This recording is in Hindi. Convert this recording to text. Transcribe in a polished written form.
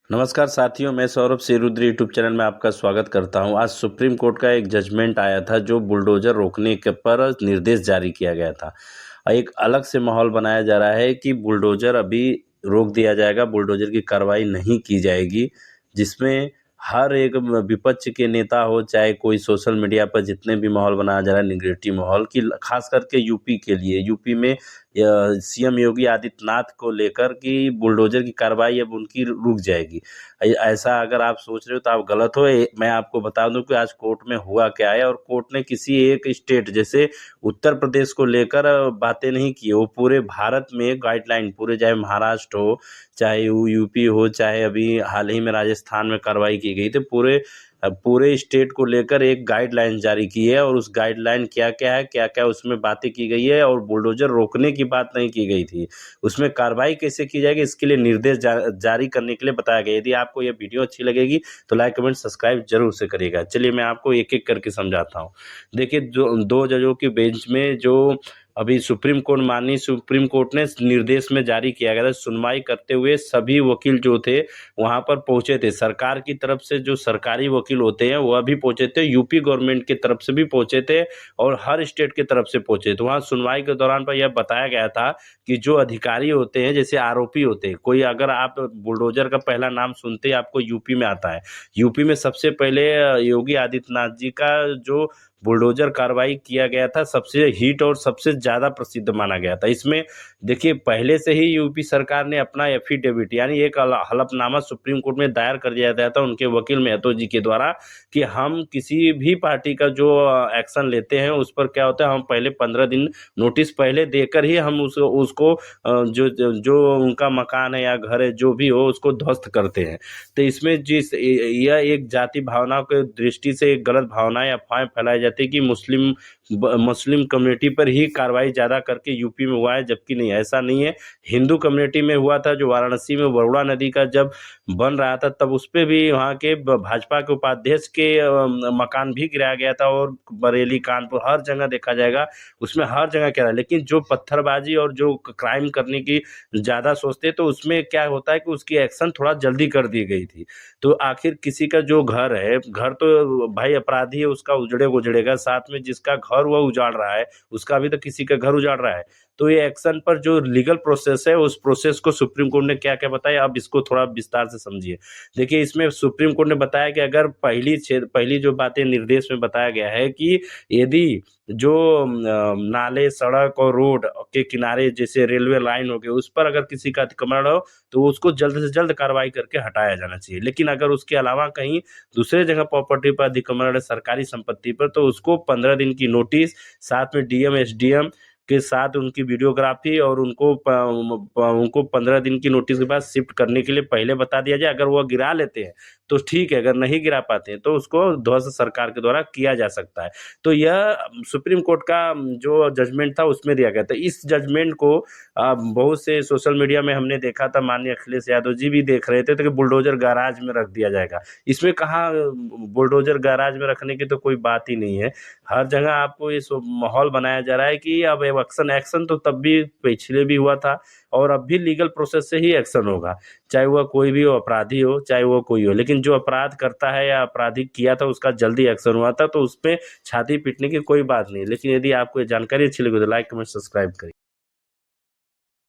नमस्कार साथियों, मैं सौरभ रुद्र यूट्यूब चैनल में आपका स्वागत करता हूं। आज सुप्रीम कोर्ट का एक जजमेंट आया था जो बुलडोजर रोकने के पर निर्देश जारी किया गया था। एक अलग से माहौल बनाया जा रहा है कि बुलडोजर अभी रोक दिया जाएगा, बुलडोजर की कार्रवाई नहीं की जाएगी, जिसमें हर एक विपक्ष के नेता हो, चाहे कोई सोशल मीडिया पर जितने भी माहौल बनाया जा रहा है नेगेटिव माहौल की, खास करके यूपी के लिए, यूपी में सीएम योगी आदित्यनाथ को लेकर कि बुलडोजर की कार्रवाई अब उनकी रुक जाएगी। ऐसा अगर आप सोच रहे हो तो आप गलत हो। मैं आपको बता दूं कि आज कोर्ट में हुआ क्या है, और कोर्ट ने किसी एक स्टेट जैसे उत्तर प्रदेश को लेकर बातें नहीं की। वो पूरे भारत में गाइडलाइन, पूरे चाहे महाराष्ट्र हो, चाहे यूपी हो, चाहे अभी हाल ही में राजस्थान में कार्रवाई की गई, तो पूरे स्टेट को लेकर एक गाइडलाइन जारी की है, और उस गाइडलाइन क्या क्या है, क्या क्या उसमें बातें की गई है, और बुलडोजर रोकने की बात नहीं की गई थी। उसमें कार्रवाई कैसे की जाएगी इसके लिए निर्देश जारी करने के लिए बताया गया। यदि आपको यह वीडियो अच्छी लगेगी तो लाइक कमेंट सब्सक्राइब जरूर से करिएगा। चलिए मैं आपको एक एक करके समझाता हूँ। देखिए, जो दो जजों की बेंच में जो अभी माननीय सुप्रीम कोर्ट ने निर्देश में जारी किया गया था, सुनवाई करते हुए सभी वकील जो थे वहां पर पहुंचे थे। सरकार की तरफ से जो सरकारी वकील होते हैं वह भी पहुंचे थे, यूपी गवर्नमेंट की तरफ से भी पहुंचे थे, और हर स्टेट की तरफ से पहुंचे थे। वहां सुनवाई के दौरान पर यह बताया गया था कि जो अधिकारी होते हैं, जैसे आरोपी होते हैं, कोई अगर आप बुलडोजर का पहला नाम सुनते ही आपको यूपी में आता है। यूपी में सबसे पहले योगी आदित्यनाथ जी का जो बुलडोजर कार्रवाई किया गया था, सबसे हिट और सबसे ज़्यादा प्रसिद्ध माना गया था। इसमें देखिए, पहले से ही यूपी सरकार ने अपना एफिडेविट यानी एक हलफनामा सुप्रीम कोर्ट में दायर कर दिया गया था उनके वकील महतो जी के द्वारा, कि हम किसी भी पार्टी का जो एक्शन लेते हैं उस पर क्या होता है, हम पहले 15 दिन नोटिस पहले देकर ही हम उसको जो उनका मकान है या घर है जो भी हो उसको ध्वस्त करते हैं। तो इसमें यह एक जाति भावना के दृष्टि से एक गलत भावनाएं, अफवाहें फैलाई जाती है कि मुस्लिम कम्युनिटी पर ही कार्रवाई ज़्यादा करके यूपी में हुआ है, जबकि नहीं, ऐसा नहीं है। हिंदू कम्युनिटी में हुआ था। जो वाराणसी में वरुणा नदी का जब बन रहा था तब उस पर भी वहाँ के भाजपा के उपाध्यक्ष के मकान भी गिराया गया था, और बरेली, कानपुर, हर जगह देखा जाएगा उसमें हर जगह क्या है। लेकिन जो पत्थरबाजी और जो क्राइम करने की ज़्यादा सोचते तो उसमें क्या होता है कि उसकी एक्शन थोड़ा जल्दी कर दी गई थी। तो आखिर किसी का जो घर है, घर तो भाई अपराधी है, उसका उजड़ेगा, साथ में जिसका घर वह उजाड़ रहा है उसका भी तो किसी का घर उजाड़ रहा है। तो ये एक्शन पर जो लीगल प्रोसेस है उस प्रोसेस को सुप्रीम कोर्ट ने क्या क्या बताया, अब इसको थोड़ा विस्तार से समझिए। देखिए, इसमें सुप्रीम कोर्ट ने बताया कि अगर पहली जो बातें निर्देश में बताया गया है कि यदि जो नाले, सड़क और रोड के किनारे जैसे रेलवे लाइन हो गई उस पर अगर किसी का अतिक्रमण हो तो उसको जल्द से जल्द कार्रवाई करके हटाया जाना चाहिए। लेकिन अगर उसके अलावा कहीं दूसरे जगह प्रॉपर्टी पर अतिक्रमण है, सरकारी संपत्ति पर, तो उसको 15 दिन की नोटिस, साथ में डीएम एसडीएम के साथ उनकी वीडियोग्राफी, और उनको 15 दिन की नोटिस के बाद शिफ्ट करने के लिए पहले बता दिया जाए। अगर वो गिरा लेते हैं तो ठीक है, अगर नहीं गिरा पाते हैं तो उसको ध्वस्त सरकार के द्वारा किया जा सकता है। तो यह सुप्रीम कोर्ट का जो जजमेंट था उसमें दिया गया था। इस जजमेंट को बहुत से सोशल मीडिया में हमने देखा था, माननीय अखिलेश यादव जी भी देख रहे थे, तो कि बुलडोजर गैराज में रख दिया जाएगा। इसमें कहाँ बुलडोजर गैराज में रखने की तो कोई बात ही नहीं है। हर जगह आपको ये माहौल बनाया जा रहा है कि अब एक्शन तो तब भी पिछले भी हुआ था, और अब भी लीगल प्रोसेस से ही एक्शन होगा, चाहे वह कोई भी हो, अपराधी हो चाहे वो कोई हो। लेकिन जो अपराध करता है या अपराधी किया था उसका जल्दी एक्शन हुआ था, तो उस पर छाती पीटने की कोई बात नहीं। लेकिन यदि आपको ये जानकारी अच्छी लगी तो लाइक कमेंट सब्सक्राइब करिए।